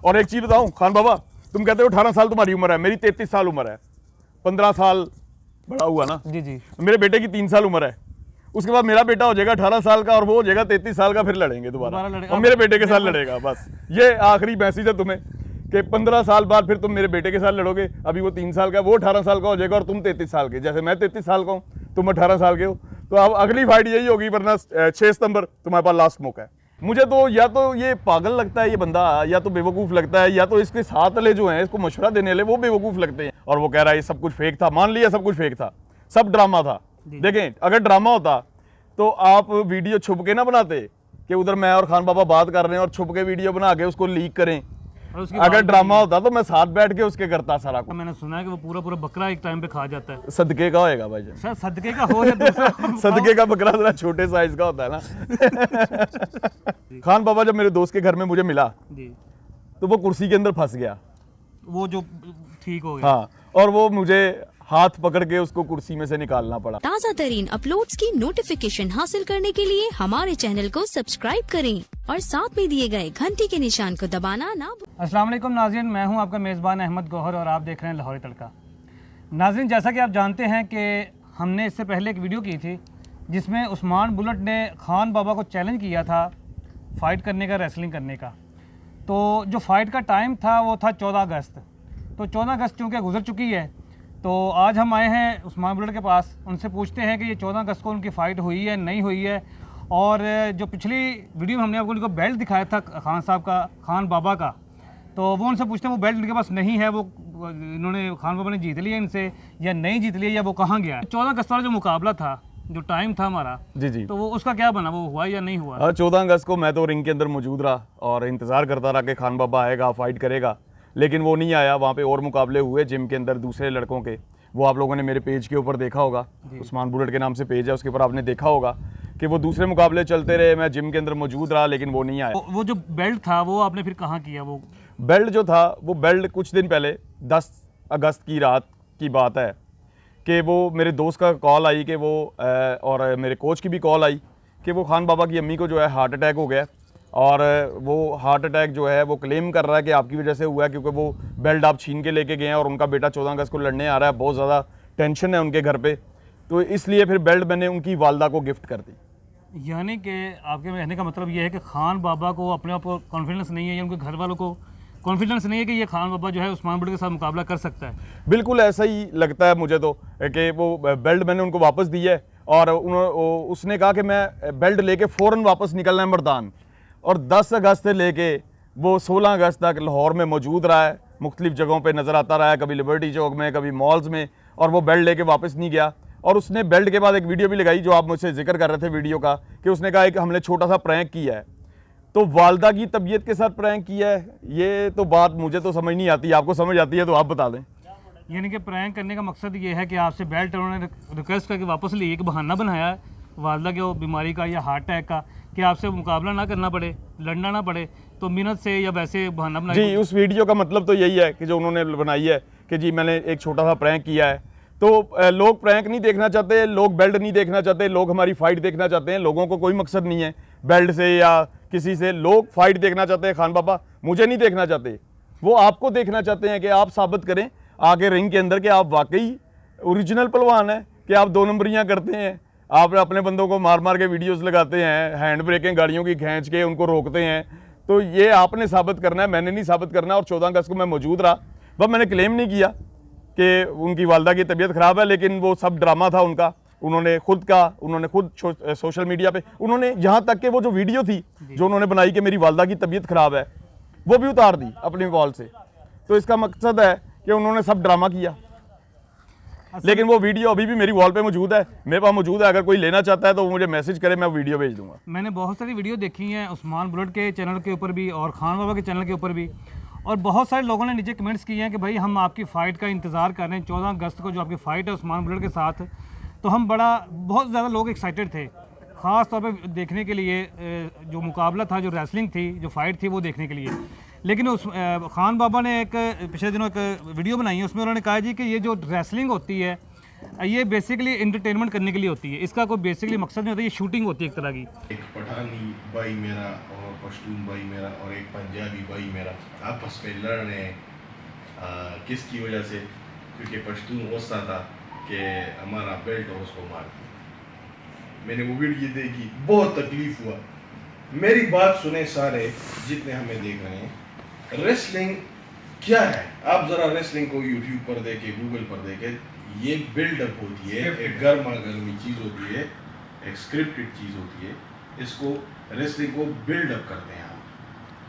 और एक चीज़ बताऊँ खान बाबा, तुम कहते हो 18 साल तुम्हारी उम्र है, मेरी 33 साल उम्र है, 15 साल बड़ा हुआ ना। जी जी। मेरे बेटे की 3 साल उम्र है, उसके बाद मेरा बेटा हो जाएगा 18 साल का और वो हो जाएगा 33 साल का, फिर लड़ेंगे दोबारा और मेरे बेटे के साथ लड़ेगा। बस ये आखिरी मैसेज है तुम्हें कि 15 साल बाद फिर तुम मेरे बेटे के साथ लड़ोगे। अभी वो 3 साल का, वो 18 साल का हो जाएगा और तुम 33 साल के, जैसे मैं 33 साल का हूँ तुम 18 साल के हो। तो अब अगली फाइट यही होगी, वरना 6 सितंबर तुम्हारे पास लास्ट मौका है। मुझे तो या तो ये पागल लगता है ये बंदा, या तो बेवकूफ़ लगता है, या तो इसके साथ वाले जो हैं इसको मशवरा देने वाले वो बेवकूफ़ लगते हैं। और वो कह रहा है ये सब कुछ फेक था, मान लिया सब कुछ फेक था, सब ड्रामा था। देखें अगर ड्रामा होता तो आप वीडियो छुप के ना बनाते कि उधर मैं और खान बाबा बात कर रहे हैं और छुप के वीडियो बना के उसको लीक करें। अगर ड्रामा होता तो मैं साथ बैठ के उसके करता सारा कुछ। मैंने सुना है कि वो पूरा पूरा बकरा एक टाइम पे खा जाता है। सदके का होएगा भाई सर सदके का हो या दूसरा सदके का बकरा जरा छोटे साइज का होता है ना। खान बाबा जब मेरे दोस्त के घर में मुझे मिला जी, तो वो कुर्सी के अंदर फंस गया, वो जो ठीक हो गया। हाँ, और वो मुझे हाथ पकड़ के उसको कुर्सी में से निकालना पड़ा। ताज़ा तरीन अपलोड्स की नोटिफिकेशन हासिल करने के लिए हमारे चैनल को सब्सक्राइब करें और साथ में दिए गए घंटी के निशान को दबाना ना भूलें। अस्सलाम वालेकुम नाज़रीन, मैं हूं आपका मेज़बान अहमद गौहर और आप देख रहे हैं लाहौरी तड़का। नाज़रीन, जैसा कि आप जानते हैं कि हमने इससे पहले एक वीडियो की थी जिसमें उस्मान बुलेट ने खान बाबा को चैलेंज किया था फ़ाइट करने का, रेसलिंग करने का। तो जो फ़ाइट का टाइम था वो था 14 अगस्त। तो 14 अगस्त चूँकि गुजर चुकी है, तो आज हम आए हैं उस्मान बुलेट के पास, उनसे पूछते हैं कि ये 14 अगस्त को उनकी फ़ाइट हुई है नहीं हुई है। और जो पिछली वीडियो में हमने आपको उनको बेल्ट दिखाया था खान साहब का, खान बाबा का, तो वो उनसे पूछते हैं वो बेल्ट इनके पास नहीं है, वो इन्होंने खान बाबा ने जीत लिया इनसे या नहीं जीत लिया, या वो कहाँ गया। 14 अगस्त वाला जो मुकाबला था, जो टाइम था हमारा, जी जी, तो वो उसका क्या बना, वो हुआ या नहीं हुआ? 14 अगस्त को मैं तो रिंग के अंदर मौजूद रहा और इंतज़ार करता रहा कि खान बाबा आएगा, फाइट करेगा, लेकिन वो नहीं आया। वहाँ पे और मुकाबले हुए जिम के अंदर दूसरे लड़कों के, वो आप लोगों ने मेरे पेज के ऊपर देखा होगा, उस्मान बुलेट के नाम से पेज है, उसके ऊपर आपने देखा होगा कि वो दूसरे मुकाबले चलते रहे, मैं जिम के अंदर मौजूद रहा, लेकिन वो नहीं आया। वो जो बेल्ट था वो आपने फिर कहाँ किया? वो बेल्ट जो था, वो बेल्ट कुछ दिन पहले 10 अगस्त की रात की बात है कि वो मेरे दोस्त का कॉल आई कि वो और मेरे कोच की भी कॉल आई कि वो खान बाबा की अम्मी को जो है हार्ट अटैक हो गया, और वो हार्ट अटैक जो है वो क्लेम कर रहा है कि आपकी वजह से हुआ है, क्योंकि वो बेल्ट आप छीन के लेके गए हैं और उनका बेटा 14 अगस्त को लड़ने आ रहा है, बहुत ज़्यादा टेंशन है उनके घर पे, तो इसलिए फिर बेल्ट मैंने उनकी वालदा को गिफ्ट कर दी। यानी कि आपके कहने का मतलब ये है कि खान बाबा को अपने आप को कॉन्फिडेंस नहीं है, या उनके घर वालों को कॉन्फिडेंस नहीं है कि ये खान बाबा जो है उस्मान बुलेट के साथ मुकाबला कर सकता है? बिल्कुल ऐसा ही लगता है मुझे तो कि वो बेल्ट मैंने उनको वापस दी है और उसने कहा कि मैं बेल्ट लेके फ़ौरन वापस निकलना है मर्दान, और 10 अगस्त से लेके वो 16 अगस्त तक लाहौर में मौजूद रहा है, मुख्तलिफ जगहों पे नज़र आता रहा है, कभी लिबर्टी चौक में, कभी मॉल्स में, और वो बेल्ट लेके वापस नहीं गया। और उसने बेल्ट के बाद एक वीडियो भी लगाई जो आप मुझसे जिक्र कर रहे थे वीडियो का, कि उसने कहा कि हमने छोटा सा प्रैंक किया है। तो वालदा की तबीयत के साथ प्रैंक किया है, ये तो बात मुझे तो समझ नहीं आती, आपको समझ आती है तो आप बता दें। यानी कि प्रैंक करने का मकसद ये है कि आपसे बेल्ट उन्होंने रिक्वेस्ट करके वापस लिए, एक बहाना बनाया है वालदा के बीमारी का या हार्ट अटैक का, कि आपसे मुकाबला ना करना पड़े, लड़ना ना पड़े, तो मिन्नत से या वैसे बहाना बनाया। जी, उस वीडियो का मतलब तो यही है कि जो उन्होंने बनाई है कि जी मैंने एक छोटा सा प्रैंक किया है। तो लोग प्रैंक नहीं देखना चाहते, लोग बेल्ट नहीं देखना चाहते, लोग हमारी फाइट देखना चाहते हैं। लोगों को कोई मकसद नहीं है बेल्ट से या किसी से, लोग फाइट देखना चाहते हैं। खान बाबा मुझे नहीं देखना चाहते, वो आपको देखना चाहते हैं कि आप साबित करें आगे रिंग के अंदर कि आप वाकई ओरिजिनल पहलवान हैं, कि आप 2 नंबरियाँ करते हैं, आप अपने बंदों को मार मार के वीडियोस लगाते हैं, हैंड ब्रेकें गाड़ियों की खींच के उनको रोकते हैं। तो ये आपने साबित करना है, मैंने नहीं साबित करना। और 14 अगस्त को मैं मौजूद रहा, वह मैंने क्लेम नहीं किया कि उनकी वालदा की तबीयत ख़राब है, लेकिन वो सब ड्रामा था उनका। उन्होंने खुद सोशल मीडिया पे उन्होंने यहाँ तक कि वो जो वीडियो थी जो उन्होंने बनाई कि मेरी वालदा की तबीयत ख़राब है, वो भी उतार दी अपनी वॉल से। तो इसका मकसद है कि उन्होंने सब ड्रामा किया, लेकिन वो वीडियो अभी भी मेरी वॉल पे मौजूद है, मेरे पास मौजूद है। अगर कोई लेना चाहता है तो वो मुझे मैसेज करे, मैं वीडियो भेज दूंगा। मैंने बहुत सारी वीडियो देखी हैं उस्मान बुलेट के चैनल के ऊपर भी और खान बाबा के चैनल के ऊपर भी, और बहुत सारे लोगों ने नीचे कमेंट्स किए हैं कि भाई हम आपकी फ़ाइट का इंतज़ार कर रहे हैं, 14 अगस्त को जो आपकी फ़ाइट है उस्मान बुलेट के साथ, तो हम बहुत ज़्यादा लोग एक्साइटेड थे ख़ास तौर पे देखने के लिए, जो मुकाबला था, जो रेसलिंग थी, जो फ़ाइट थी, वो देखने के लिए। लेकिन उस खान बाबा ने एक पिछले दिनों एक वीडियो बनाई है, उसमें उन्होंने कहा जी कि ये जो रेसलिंग होती है ये बेसिकली एंटरटेनमेंट करने के लिए होती है, इसका कोई बेसिकली मकसद नहीं होता, ये शूटिंग होती है एक तरह की। एक पठानी भाई मेरा और पश्तून भाई मेरा और एक पंजाबी भाई मेरा आपस में लड़ रहे हैं। किसकी वजह से? क्योंकि पश्तून गुस्सा था कि हमारा बेल्ट और उसको मार दिया। मैंने वो वीडियो देखी, बहुत तकलीफ हुआ। मेरी बात सुने सारे जितने हमें देख रहे हैं, रेसलिंग क्या है? आप जरा रेसलिंग को यूट्यूब पर देखे, गूगल पर देखे, ये बिल्डअप होती है, एक गर्मा गर्मी चीज़ होती है, एक स्क्रिप्टेड चीज़ होती है। इसको रेसलिंग को बिल्डअप करते हैं आप।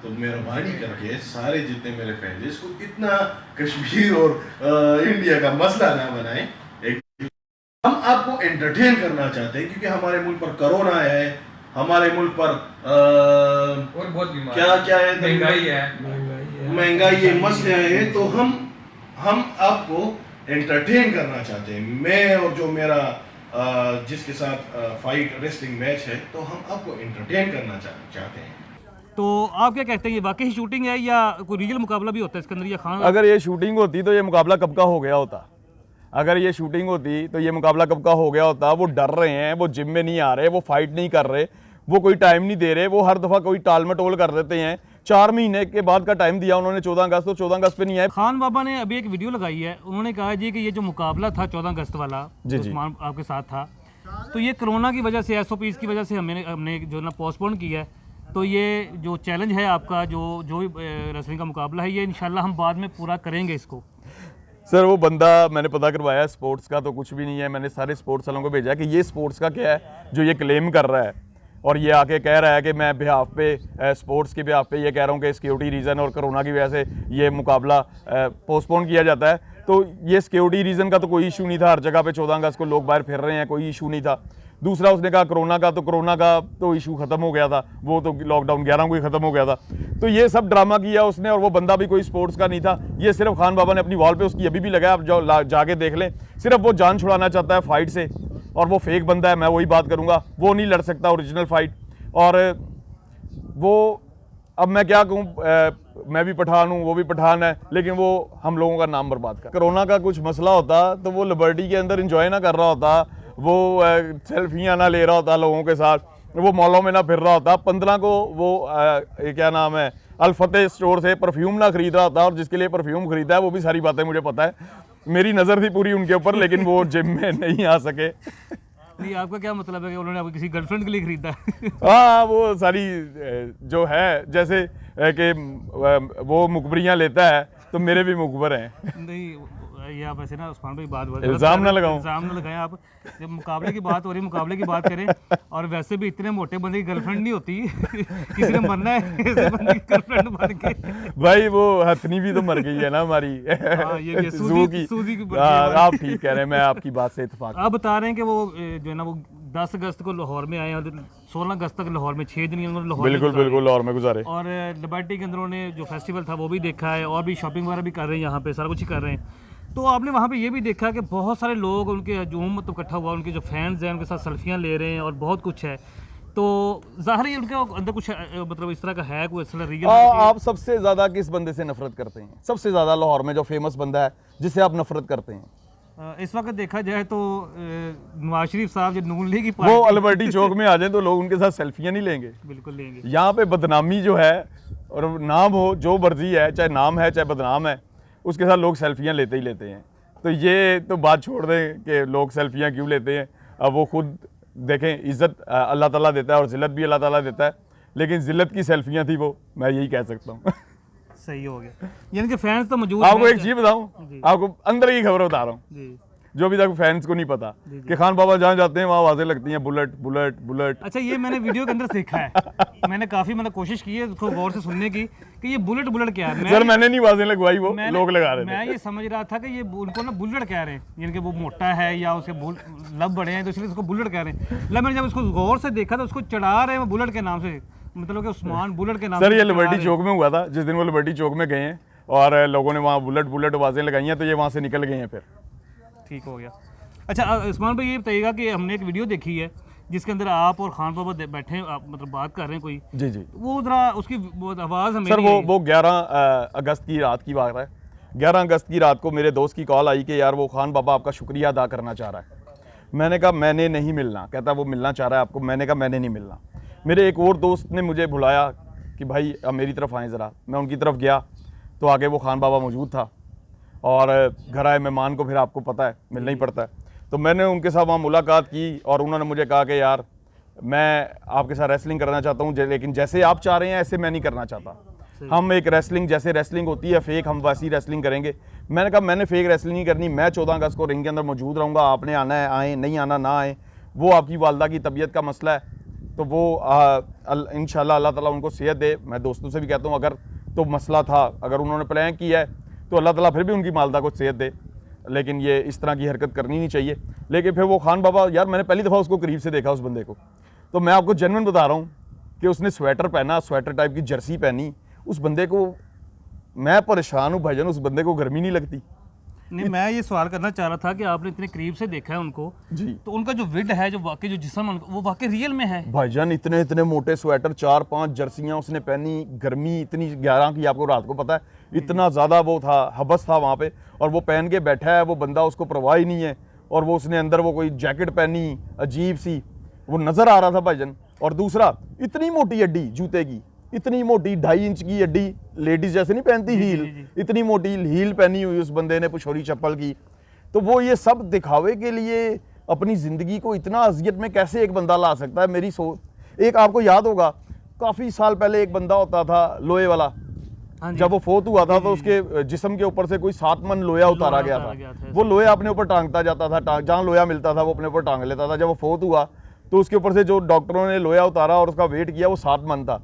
तो मेहरबानी करके सारे जितने मेरे फैंस, इसको इतना कश्मीर और इंडिया का मसला ना बनाएं। हम आपको एंटरटेन करना चाहते हैं क्योंकि हमारे मुल्क पर कोरोना है, हमारे मुल्क पर और बहुत बीमार क्या क्या है, महंगाई है, मसले हैं। तो हम आपको एंटरटेन करना चाहते हैं। मैं और जो मेरा जिसके साथ फाइट रेसलिंग मैच है, तो हम आपको एंटरटेन करना चाहते हैं। तो आप क्या कहते हैं, ये वाकई शूटिंग है या कोई रियल मुकाबला भी होता है इसके अंदर, या खान? अगर ये शूटिंग होती तो ये मुकाबला कब का हो गया होता। अगर ये शूटिंग होती तो ये मुकाबला कब का हो गया होता। वो डर रहे हैं, वो जिम में नहीं आ रहे, वो फाइट नहीं कर रहे, वो कोई टाइम नहीं दे रहे, वो हर दफ़ा कोई टाल मटोल कर देते हैं। 4 महीने के बाद का टाइम दिया उन्होंने 14 अगस्त, तो 14 अगस्त पे नहीं आए। खान बाबा ने अभी एक वीडियो लगाई है, उन्होंने कहा जी कि ये जो मुकाबला था 14 अगस्त वाला, जी, जी। उस्मान आपके साथ था, तो ये कोरोना की वजह से, SOPs की वजह से हमने जो ना पोस्टपोन किया है। तो ये जो चैलेंज है आपका, जो भी रेसलिंग का मुकाबला है, ये इंशाल्लाह हम बाद में पूरा करेंगे इसको। सर वो बंदा मैंने पता करवाया, स्पोर्ट्स का तो कुछ भी नहीं है। मैंने सारे स्पोर्ट्स वालों को भेजा कि ये स्पोर्ट्स का क्या है जो ये क्लेम कर रहा है, और ये आके कह रहा है कि मैं बिहाफ पे स्पोर्ट्स के बिहाफ पे ये कह रहा हूँ कि सिक्योरिटी रीज़न और कोरोना की वजह से ये मुकाबला पोस्टपोन किया जाता है। तो ये सिक्योरिटी रीज़न का तो कोई इशू नहीं था, हर जगह पे 14 अगस्त को लोग बाहर फिर रहे हैं, कोई इशू नहीं था। दूसरा उसने कहा कोरोना का तो इशू ख़त्म हो गया था, वो तो लॉकडाउन 11 को ही ख़त्म हो गया था। तो ये सब ड्रामा किया उसने, और वो बंदा भी कोई स्पोर्ट्स का नहीं था। ये सिर्फ खान बाबा ने अपनी वॉल पे उसकी अभी भी लगाया, आप जो जाके देख लें। सिर्फ वो जान छुड़ाना चाहता है फाइट से, और वो फेक बंदा है। मैं वही बात करूँगा, वो नहीं लड़ सकता ओरिजिनल फाइट। और वो अब मैं क्या कहूँ, मैं भी पठान हूँ, वो भी पठान है, लेकिन वो हम लोगों का नाम बर्बाद कर। कोरोना का कुछ मसला होता तो वो लिबर्टी के अंदर इंजॉय ना कर रहा होता, वो सेल्फियाँ ना ले रहा होता लोगों के साथ, वो मॉलों में ना फिर रहा होता। 15 को वो क्या नाम है, अल-फतेह स्टोर से परफ्यूम ना खरीद रहा होता, और जिसके लिए परफ्यूम खरीदा है वो भी सारी बातें मुझे पता है। मेरी नज़र थी पूरी उनके ऊपर, लेकिन वो जिम में नहीं आ सके। नहीं, आपका क्या मतलब है कि उन्होंने आपको किसी गर्लफ्रेंड के लिए खरीदा? हाँ, वो सारी जो है, जैसे कि वो मुखबरियाँ लेता है तो मेरे भी मुखबर हैं। नहीं, ये आप ऐसे ना उस्मान भाई बात इल्ज़ाम ना लगाऊं। इल्ज़ाम ना लगाएं आप। जब मुकाबले की बात हो रही है, मुकाबले की बात करें। और वैसे भी इतने मोटे बंदे की गर्लफ्रेंड नहीं होती। किसी ने मरना है ऐसे बंदे की गर्लफ्रेंड बन के। भाई वो हथनी भी तो मर गई है ना हमारी, ये सूजी की आप ठीक कह रहे हैं, मैं आपकी बात से इत्तेफाक। आप बता रहे हैं कि वो जो है ना, वो 10 अगस्त को लाहौर में आए और 16 अगस्त तक लाहौर में 6 दिन उन्होंने लाहौर में बिल्कुल लाहौर में गुजारे। और लिबर्टी के अंदर उन्होंने जो फेस्टिवल था वो भी देखा है, और भी शॉपिंग वगैरह भी कर रहे हैं, यहाँ पे सारा कुछ ही कर रहे हैं। तो आपने वहाँ पे ये भी देखा कि बहुत सारे लोग, उनके हजूम मतलब इकट्ठा हुआ, उनके जो फैंस हैं उनके साथ सेल्फियाँ ले रहे हैं और बहुत कुछ है। तो ज़ाहिर है उनके अंदर कुछ मतलब इस तरह का है, कोई असल रियल। आप सबसे ज़्यादा किस बंदे से नफरत करते हैं? सबसे ज़्यादा लाहौर में जो फेमस बंदा है जिससे आप नफरत करते हैं? इस वक्त देखा जाए तो नवाज शरीफ साहब जो नून लीग की वो अल्बर्टी चौक में आ जाए तो लोग उनके साथ सेल्फियाँ नहीं लेंगे? बिल्कुल लेंगे। यहाँ पे बदनामी जो है, और नाम हो जो मर्जी है, चाहे नाम है चाहे बदनाम है, उसके साथ लोग सेल्फियाँ लेते ही लेते हैं। तो ये तो बात छोड़ दें कि लोग सेल्फियाँ क्यों लेते हैं। अब वो खुद देखें, इज़्ज़त अल्लाह ताला देता है और ज़िल्लत भी अल्लाह ताला देता है, लेकिन ज़िल्लत की सेल्फियाँ थी वो, मैं यही कह सकता हूँ। सही हो गया, यानी कि फैंस तो मौजूद। आपको एक चीज़ बताऊँ, आपको अंदर की खबर बता रहा हूँ जो अभी तक फैंस को नहीं पता, कि खान बाबा जहाँ जाते हैं वहाँ आवाज़ें लगती हैं, बुलेट बुलेट बुलेट। अच्छा, ये मैंने वीडियो के अंदर देखा है। मैंने काफ़ी कोशिश की है उसको गौर से सुनने की कि ये बुलेट बुलेट क्या है। सर मैंने नहीं आवाज़ें लगवाई, वो लोग लगा रहे थे। मैं ये समझ रहा था कि ये उनको ना बुलेट कह रहे हैं, यानी कि वो मोटा है या उसके लब बड़े हैं तो इसलिए उसको बुलेट कह रहे हैं। मैंने जब उसको गौर से देखा तो उसको चढ़ा रहे हैं बुलेट के नाम से, मतलब कि उस्मान बुलेट के नाम। सर ये लिबर्टी चौक में हुआ था, जिस दिन वो लिबर्टी चौक में गए हैं और लोगों ने वहाँ बुलेट बुलेट आवाज़ें लगाई हैं, तो ये वहाँ से निकल गए हैं फिर। ठीक हो गया। अच्छा उस्मान भाई, ये बताइएगा कि हमने एक वीडियो देखी है जिसके अंदर आप और खान बाबा बैठे हैं, आप मतलब बात कर रहे हैं कोई। जी जी। वो जरा उसकी आवाज़ हमें सर वो 11 अगस्त की रात की बात है। 11 अगस्त की रात को मेरे दोस्त की कॉल आई कि यार वो खान बाबा आपका शुक्रिया अदा करना चाह रहा है। मैंने कहा मैंने नहीं मिलना। कहता वो मिलना चाह रहा है आपको। मैंने कहा मैंने नहीं मिलना। मेरे एक और दोस्त ने मुझे बुलाया कि भाई अब मेरी तरफ आएँ ज़रा। मैं उनकी तरफ गया तो आगे वो खान बाबा मौजूद था और घर आए मेहमान को फिर आपको पता है मिलना ही पड़ता है। तो मैंने उनके साथ वहाँ मुलाकात की और उन्होंने मुझे कहा कि यार मैं आपके साथ रेसलिंग करना चाहता हूँ, लेकिन जैसे आप चाह रहे हैं ऐसे मैं नहीं करना चाहता। हम एक रेसलिंग जैसे रेसलिंग होती है फेक, हम वैसी रेसलिंग करेंगे। मैंने कहा मैंने फेक रेसलिंग नहीं करनी। मैं 14 अगस्त को रिंग के अंदर मौजूद रहूँगा। आपने आना है आएँ, नहीं आना ना आएँ। वो आपकी वालदा की तबीयत का मसला है, तो वो इंशाल्लाह अल्लाह ताला उनको सेहत दे। मैं दोस्तों से भी कहता हूँ अगर तो मसला था, अगर उन्होंने प्लान किया है तो अल्लाह ताला फिर भी उनकी वालदा को सेहत दे, लेकिन ये इस तरह की हरकत करनी नहीं चाहिए। लेकिन फिर वो खान बाबा, यार मैंने पहली दफ़ा उसको करीब से देखा उस बंदे को, तो मैं आपको जेन्युइन बता रहा हूँ कि उसने स्वेटर पहना, स्वेटर टाइप की जर्सी पहनी। उस बंदे को मैं परेशान हूँ भाईजान, उस बंदे को गर्मी नहीं लगती। नहीं, मैं ये सवाल करना चाह रहा था कि आपने इतने करीब से देखा है उनको जी, तो उनका जो विड है, जो वाकई जो जिस्म है वो वाकई रियल में है भाईजान। इतने इतने मोटे स्वेटर, 4-5 जर्सियाँ उसने पहनी, गर्मी इतनी 11 की आपको रात को पता है, इतना ज़्यादा वो था, हबस था वहाँ पे, और वो पहन के बैठा है वो बंदा, उसको परवाह ही नहीं है। और वो उसने अंदर वो कोई जैकेट पहनी अजीब सी, वो नज़र आ रहा था भाईजान। और दूसरा, इतनी मोटी हड्डी जूते की, इतनी मोटी 2.5 इंच की हड्डी, लेडीज जैसे नहीं पहनती हील, इतनी मोटी हील पहनी हुई उस बंदे ने, पुछोरी चप्पल की। तो वो ये सब दिखावे के लिए अपनी ज़िंदगी को इतना अजियत में कैसे एक बंदा ला सकता है? मेरी सोच, एक आपको याद होगा काफ़ी साल पहले एक बंदा होता था लोहे वाला, जब वो फोत हुआ था तो उसके जिस्म के ऊपर से कोई 7 मन लोहा उतारा गया था। वो लोहा अपने ऊपर टांगता जाता था, जहाँ लोहा मिलता था वो अपने ऊपर टांग लेता था। जब वो फोत हुआ तो उसके ऊपर से जो डॉक्टरों ने लोहा उतारा और उसका वेट किया वो 7 मन था।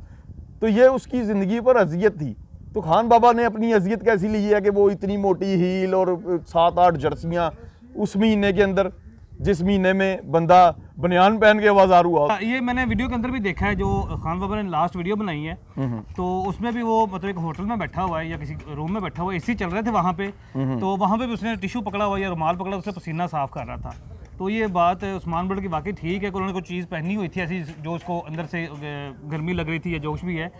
तो ये उसकी ज़िंदगी पर अजियत थी। तो खान बाबा ने अपनी अजियत कैसी ली है कि वो इतनी मोटी हील और 7-8 जर्सियाँ उस महीने के अंदर, जिस महीने में बंदा बनियान पहन के आवाज़ हुआ। ये मैंने वीडियो के अंदर भी देखा है जो खान बाबा ने लास्ट वीडियो बनाई है, तो उसमें भी वो मतलब एक होटल में बैठा हुआ है या किसी रूम में बैठा हुआ है, एसी चल रहे थे वहाँ पे, तो वहाँ पे भी उसने टिश्यू पकड़ा हुआ या रुमाल पकड़ा, उससे पसीना साफ कर रहा था। तो ये बात उस्मान बुलट की वाकई ठीक है कि उन्होंने कोई चीज़ पहनी हुई थी ऐसी जो उसको अंदर से गर्मी लग रही थी या जोश भी है।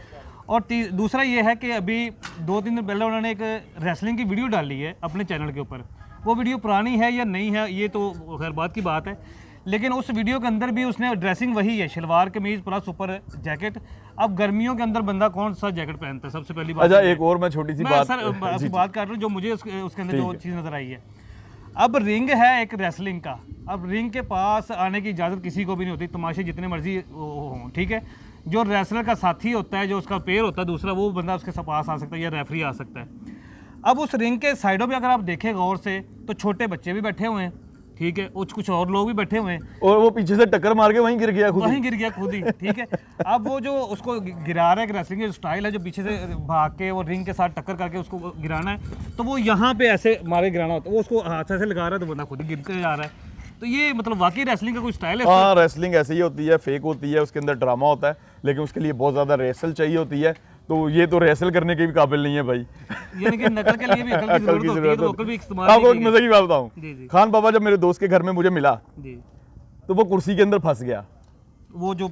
और दूसरा ये है कि अभी 2-3 दिन पहले उन्होंने एक रेसलिंग की वीडियो डाली है अपने चैनल के ऊपर। वो वीडियो पुरानी है या नहीं है ये तो खैर बात की बात है, लेकिन उस वीडियो के अंदर भी उसने ड्रेसिंग वही है, शलवार कमीज प्लस ऊपर जैकेट। अब गर्मियों के अंदर बंदा कौन सा जैकेट पहनता है? सबसे पहली बात। अच्छा, एक और मैं छोटी सी बात सर बात कर रहा हूँ जो मुझे उसके अंदर जो चीज़ नजर आई है। अब रिंग है एक रेसलिंग का, अब रिंग के पास आने की इजाज़त किसी को भी नहीं होती, तमाशे जितने मर्जी हों, ठीक है। जो रेसलर का साथी होता है, जो उसका पेयर होता है दूसरा, वो बंदा उसके पास आ सकता है या रेफरी आ सकता है। अब उस रिंग के साइडों पे अगर आप देखें गौर से तो छोटे बच्चे भी बैठे हुए हैं, ठीक है, कुछ और लोग भी बैठे हुए हैं, और वो पीछे से टक्कर मार के वहीं गिर गया खुद ही, ठीक है। अब वो जो उसको गिरा रहा है, रेसलिंग की स्टाइल है जो पीछे से भाग के वो रिंग के साथ टक्कर करके उसको गिराना है, तो वो यहाँ पे ऐसे मारे गिराना होता है, वो उसको हाथ से लगा रहा है तो बंदा खुद ही गिरते जा रहा है। तो ये मतलब वाकई रेसलिंग का कोई स्टाइल है? हाँ, रेसलिंग ऐसे ही होती है, फेक होती है, उसके अंदर ड्रामा होता है, लेकिन उसके लिए बहुत ज़्यादा रेसल चाहिए होती है। तो ये तो रेसल करने के भी काबिल नहीं है भाई। यानी कि नकल के लिए भी अकल की ज़रूरत होती है, तो अकल भी इस्तेमाल। आपको एक मजे की बात बताऊं, खान बाबा जब मेरे दोस्त के घर में मुझे मिला तो वो कुर्सी के अंदर फंस गया, वो जो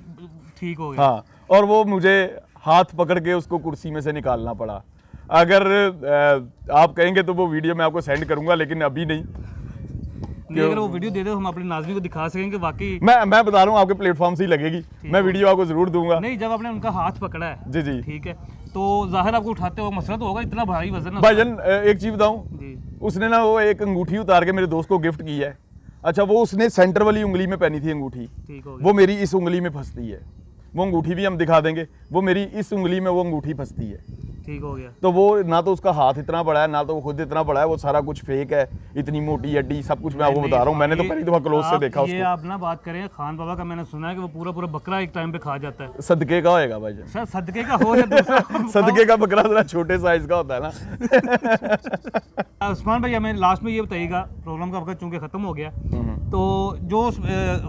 ठीक हो गया। हाँ, और वो मुझे हाथ पकड़ के उसको कुर्सी में से निकालना पड़ा। अगर आप कहेंगे तो वो वीडियो मैं आपको सेंड करूंगा, लेकिन अभी नहीं। अगर वो वीडियो दे दो हम अपने नाज़रीन को दिखा सकेंगे वाकई। मैं बता रहा हूँ आपके प्लेटफॉर्म से ही लगेगी, मैं वीडियो आपको जरूर दूंगा। नहीं, जब आपने उनका हाथ पकड़ा है, जी जी, ठीक है, तो जाहिर आपको उठाते हो मसला तो होगा, इतना भारी वजन। भाईजान एक चीज बताऊं, उसने ना वो एक अंगूठी उतार के मेरे दोस्त को गिफ्ट की है। अच्छा, वो उसने सेंटर वाली उंगली में पहनी थी अंगूठी, वो मेरी इस उंगली में फंसती है। वो अंगूठी भी हम दिखा देंगे, वो मेरी इस उंगली में वो अंगूठी फंसती है, ठीक हो गया। तो वो ना तो उसका हाथ इतना बड़ा है, ना तो वो खुद इतना बड़ा है, वो सारा कुछ फेक है, इतनी मोटी हड्डी, सब कुछ मैं आपको बता रहा हूँ। मैंने तो पहली दफा क्लोज से देखा उसको। ये आप ना बात करें खान बाबा का, मैंने सुना है कि वो पूरा बकरा एक टाइम पे खा जाता है। सदके का होएगा भाई, सर सदके का हो या दूसरा सदके का बकरा जरा छोटे साइज का होता है ना। उस्मान भाई, हमें लास्ट में ये बताइएगा, प्रोग्राम का वक्त चूंकि खत्म हो गया, तो जो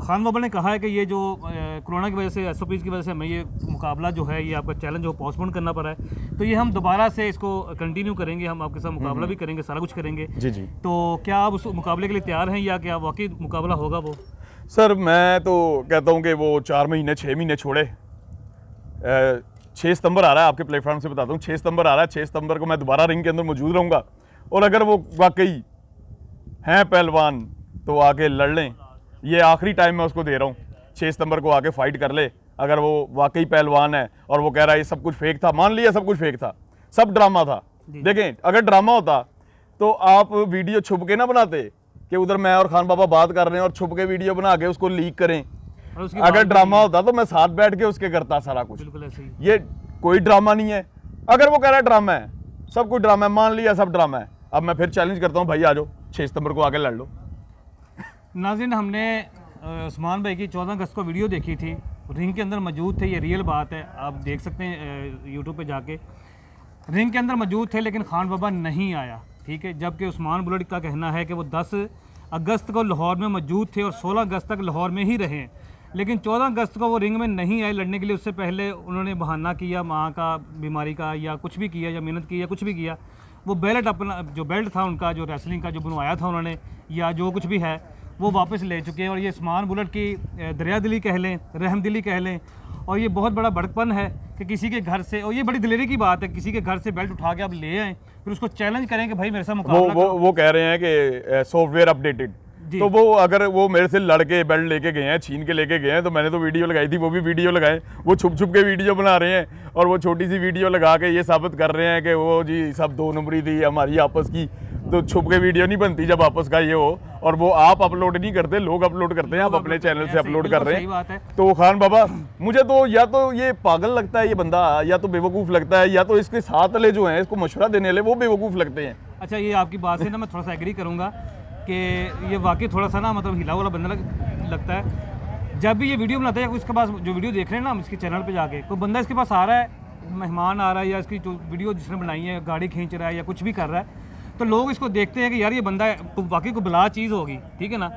खान बाबा ने कहा है कि ये जो कोरोना की वजह से, SOPs की वजह से हमें ये मुकाबला जो है, ये आपका चैलेंज हो पोस्टपोन करना पड़ा है, तो ये हम दोबारा से इसको कंटिन्यू करेंगे, हम आपके साथ मुकाबला भी करेंगे, सारा कुछ करेंगे। जी जी। तो क्या आप उस मुकाबले के लिए तैयार हैं या क्या वाकई मुकाबला होगा वो? सर मैं तो कहता हूँ कि वो 4 महीने 6 महीने छोड़े। 6 सितंबर आ रहा है, आपके प्लेटफॉर्म से बताता हूँ, 6 सितंबर आ रहा है। 6 सितंबर को मैं दोबारा रिंग के अंदर मौजूद रहूँगा और अगर वो वाकई हैं पहलवान तो आके लड़ लें। ये आखिरी टाइम मैं उसको दे रहा हूँ, 6 सितंबर को आके फाइट कर ले। अगर वो वाकई पहलवान है और वो कह रहा है ये सब कुछ फेक था, मान लिया सब कुछ फेक था, सब ड्रामा था। देखें अगर ड्रामा होता तो आप वीडियो छुप के ना बनाते कि उधर मैं और खान बाबा बात कर रहे हैं और छुप के वीडियो बना के उसको लीक करें। और उसकी अगर बात ड्रामा होता तो मैं साथ बैठ के उसके करता सारा कुछ। बिल्कुल ऐसे ही। ये कोई ड्रामा नहीं है। अगर वो कह रहा है ड्रामा है, सब कुछ ड्रामा है, मान लिया सब ड्रामा है, अब मैं फिर चैलेंज करता हूँ भाई आ जाओ 6 सितंबर को आके लड़ लो। नाज़रीन, हमने उस्मान भाई की 14 अगस्त को वीडियो देखी थी, रिंग के अंदर मौजूद थे, ये रियल बात है, आप देख सकते हैं यूट्यूब पे जाके। रिंग के अंदर मौजूद थे लेकिन खान बाबा नहीं आया, ठीक है। जबकि उस्मान बुलट का कहना है कि वो 10 अगस्त को लाहौर में मौजूद थे और 16 अगस्त तक लाहौर में ही रहे, लेकिन 14 अगस्त को वो रिंग में नहीं आए लड़ने के लिए। उससे पहले उन्होंने बहाना किया माँ का, बीमारी का, या कुछ भी किया, या मेहनत की, या कुछ भी किया। वो बेल्ट अपना जो बेल्ट था उनका, जो रेसलिंग का जो बनवाया था उन्होंने, या जो कुछ भी है वो वापस ले चुके हैं। और ये उस्मान बुलट की दरिया दिली कह लें, रहम दिली कह लें, और ये बहुत बड़ा बड़कपन है कि किसी के घर से, और ये बड़ी दिलेरी की बात है, किसी के घर से बेल्ट उठा के आप ले आएँ, फिर उसको चैलेंज करें कि भाई मेरे साथ मुकाबला करो। वो कह रहे हैं कि सॉफ्टवेयर अपडेटेड, तो वो अगर वो मेरे से लड़के बेल्ट लेके गए हैं, छीन के लेके गए हैं, तो मैंने तो वीडियो लगाई थी, वो भी वीडियो लगाए। वो छुप छुप के वीडियो बना रहे हैं और वो छोटी सी वीडियो लगा के ये साबित कर रहे हैं कि वो जी सब 2 नंबरी थी हमारी आपस की। तो छुप के वीडियो नहीं बनती जब आपस का ये हो, और वो आप अपलोड नहीं करते, लोग अपलोड करते हैं, आप अपने चैनल से अपलोड कर रहे हैं। तो खान बाबा मुझे तो या तो ये पागल लगता है ये बंदा, या तो बेवकूफ़ लगता है, या तो इसके साथ वाले जो हैं इसको मशवरा देने वाले वो बेवकूफ़ लगते हैं। अच्छा, ये आपकी बात से ना मैं थोड़ा सा एग्री करूँगा कि ये वाकई थोड़ा सा ना मतलब हिला वाला बंदा लगता है। जब भी ये वीडियो बनाता है, इसके पास जो वीडियो देख रहे हैं ना हम इसके चैनल पे जाके, कोई बंदा इसके पास आ रहा है, मेहमान आ रहा है, या इसकी जो वीडियो जिसने बनाई है गाड़ी खींच रहा है या कुछ भी कर रहा है, तो लोग इसको देखते हैं कि यार ये बंदा वाकई को बला चीज़ होगी, ठीक है ना।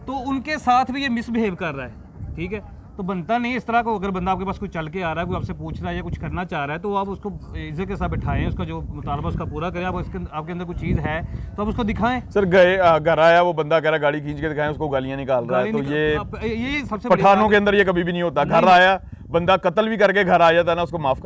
तो उनके साथ भी ये मिसबिहेव कर रहा है, ठीक है। तो बनता नहीं इस तरह को। अगर बंदा आपके पास कोई चल के आ रहा है, कोई आपसे पूछ रहा है या कुछ करना चाह रहा है, तो आप उसको इज्जत के साथ बिठाएं, उसका जो मुतालबा उसका पूरा करें। आप आपके अंदर कोई चीज़ है तो आप उसको दिखाएं। सर गए घर आया वो बंदा कह रहा है गाड़ी खींच के दिखाएं, उसको गालियां निकाल रहा है, तो ये सबसे पठानों के अंदर ये कभी भी नहीं होता। घर आया बंदा कत्ल भी करके घर आ जाता है ना, उसको माफ़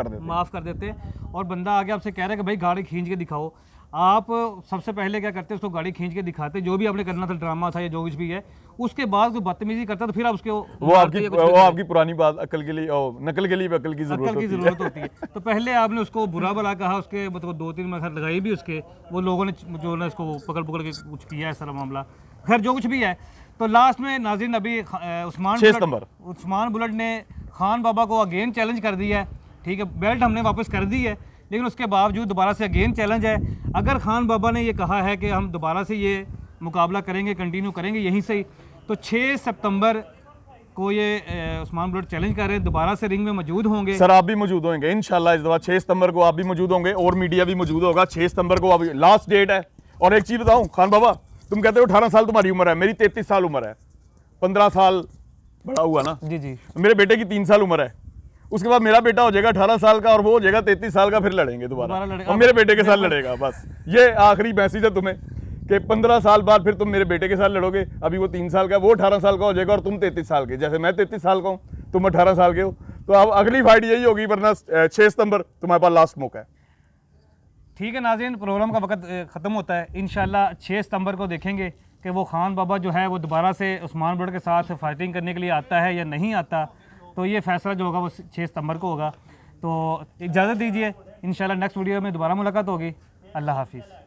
कर देते। और बंदा आगे आपसे कह रहा है कि भाई गाड़ी खींच के दिखाओ, आप सबसे पहले क्या करते हैं, उसको गाड़ी खींच के दिखाते, जो भी आपने करना था, ड्रामा था या जो कुछ भी है, उसके बाद कोई बदतमीजी करता तो फिर आप उसके वो आपकी पुरानी बात, अकल के लिए नकल के लिए अकल की जरूरत होती है। तो पहले आपने उसको बुरा भला कहा, उसके मतलब 2-3 मखर लगाई भी उसके, वो लोगों ने जो ना इसको पकड़ के कुछ किया है सारा मामला, खैर जो कुछ भी है। तो लास्ट में नाज़रीन अभी उस्मान बुलट ने खान बाबा को अगेन चैलेंज कर दिया है, ठीक है। बेल्ट हमने वापस कर दी है, लेकिन उसके बावजूद दोबारा से अगेन चैलेंज है। अगर खान बाबा ने ये कहा है कि हम दोबारा से ये मुकाबला करेंगे, कंटिन्यू करेंगे यहीं से ही, तो 6 सितंबर को ये उस्मान बुलट चैलेंज कर रहे हैं, दोबारा से रिंग में मौजूद होंगे। सर आप भी मौजूद होंगे इंशाल्लाह इस दफा 6 सितंबर को आप भी मौजूद होंगे और मीडिया भी मौजूद होगा। 6 सितंबर को अभी लास्ट डेट है। और एक चीज़ बताऊं खान बाबा, तुम कहते हो 18 साल तुम्हारी उम्र है, मेरी 33 साल उम्र है, 15 साल बड़ा हुआ ना जी। मेरे बेटे की 3 साल उम्र है, उसके बाद मेरा बेटा हो जाएगा 18 साल का और वो हो जाएगा 33 साल का, फिर लड़ेंगे दोबारा और मेरे बेटे के साथ लड़ेगा। बस ये आखिरी मैसेज है तुम्हें कि 15 साल बाद फिर तुम मेरे बेटे के साथ लड़ोगे। अभी वो 3 साल का, वो 18 साल का हो जाएगा और तुम 33 साल के, जैसे मैं 33 साल का हूँ तुम 18 साल के हो। तो अब अगली फाइट यही होगी, वरना 6 सितंबर तुम्हारे पास लास्ट मौका है। ठीक है नाज़रीन, प्रोग्राम का वक्त ख़त्म होता है। इंशाल्लाह 6 सितंबर को देखेंगे कि वो खान बाबा जो है वो दोबारा से उस्मान बुलट के साथ फाइटिंग करने के लिए आता है या नहीं आता। तो ये फैसला जो होगा वो 6 सितंबर को होगा। तो इजाज़त दीजिए, इंशाल्लाह नेक्स्ट वीडियो में दोबारा मुलाकात होगी। अल्लाह हाफिज़।